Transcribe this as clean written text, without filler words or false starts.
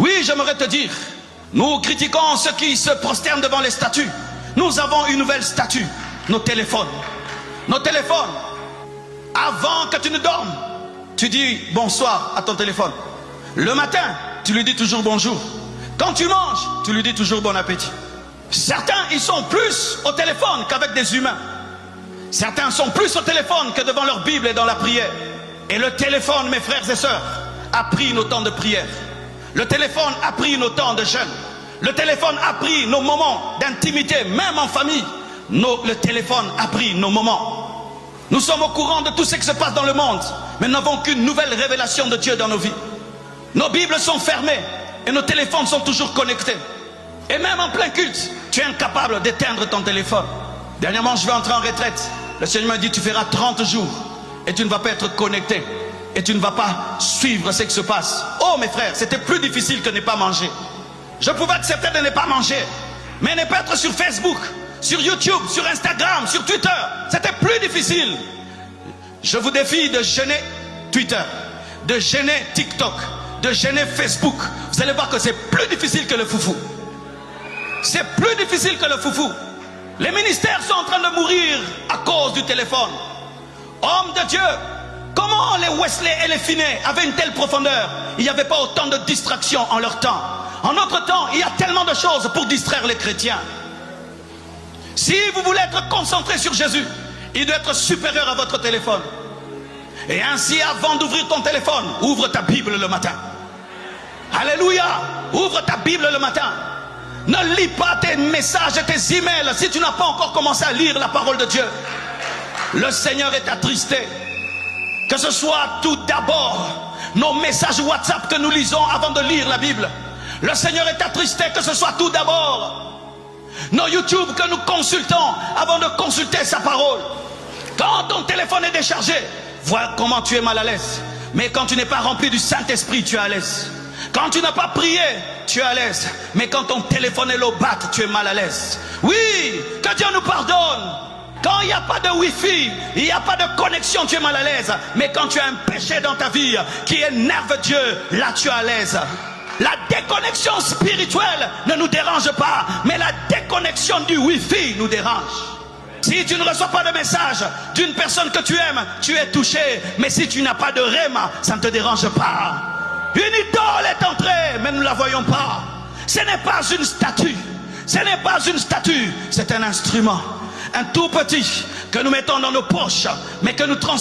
Oui, j'aimerais te dire, nous critiquons ceux qui se prosternent devant les statues. Nous avons une nouvelle statue, nos téléphones. Nos téléphones, avant que tu ne dormes, tu dis bonsoir à ton téléphone. Le matin, tu lui dis toujours bonjour. Quand tu manges, tu lui dis toujours bon appétit. Certains, ils sont plus au téléphone qu'avec des humains. Certains sont plus au téléphone que devant leur Bible et dans la prière. Et le téléphone, mes frères et sœurs, a pris nos temps de prière. Le téléphone a pris nos temps de jeûne. Le téléphone a pris nos moments d'intimité, même en famille. Le téléphone a pris nos moments. Nous sommes au courant de tout ce qui se passe dans le monde, mais nous n'avons qu'une nouvelle révélation de Dieu dans nos vies. Nos Bibles sont fermées et nos téléphones sont toujours connectés. Et même en plein culte, tu es incapable d'éteindre ton téléphone. Dernièrement, je vais entrer en retraite. Le Seigneur m'a dit, tu feras 30 jours et tu ne vas pas être connecté. Et tu ne vas pas suivre ce qui se passe. Oh mes frères, c'était plus difficile que ne pas manger. Je pouvais accepter de ne pas manger, mais ne pas être sur Facebook, sur YouTube, sur Instagram, sur Twitter, c'était plus difficile. Je vous défie de jeûner Twitter, de jeûner TikTok, de jeûner Facebook. Vous allez voir que c'est plus difficile que le foufou. C'est plus difficile que le foufou. Les ministères sont en train de mourir à cause du téléphone. Hommes de Dieu, comment les Wesley et les Finney avaient une telle profondeur? Il n'y avait pas autant de distractions en leur temps. En notre temps, il y a tellement de choses pour distraire les chrétiens. Si vous voulez être concentré sur Jésus, il doit être supérieur à votre téléphone. Et ainsi, avant d'ouvrir ton téléphone, ouvre ta Bible le matin. Alléluia! Ouvre ta Bible le matin. Ne lis pas tes messages et tes emails si tu n'as pas encore commencé à lire la parole de Dieu. Le Seigneur est attristé. Que ce soit tout d'abord nos messages WhatsApp que nous lisons avant de lire la Bible. Le Seigneur est attristé que ce soit tout d'abord nos YouTube que nous consultons avant de consulter sa parole. Quand ton téléphone est déchargé, vois comment tu es mal à l'aise. Mais quand tu n'es pas rempli du Saint-Esprit, tu es à l'aise. Quand tu n'as pas prié, tu es à l'aise. Mais quand ton téléphone est low bat, tu es mal à l'aise. Oui, que Dieu nous pardonne. Quand il n'y a pas de wifi, il n'y a pas de connexion, tu es mal à l'aise. Mais quand tu as un péché dans ta vie qui énerve Dieu, là tu es à l'aise. La déconnexion spirituelle ne nous dérange pas, mais la déconnexion du wifi nous dérange. Si tu ne reçois pas de message d'une personne que tu aimes, tu es touché. Mais si tu n'as pas de réma, ça ne te dérange pas. Une idole est entrée, mais nous ne la voyons pas. Ce n'est pas une statue. Ce n'est pas une statue, c'est un instrument. Un tout petit que nous mettons dans nos poches, mais que nous transformons.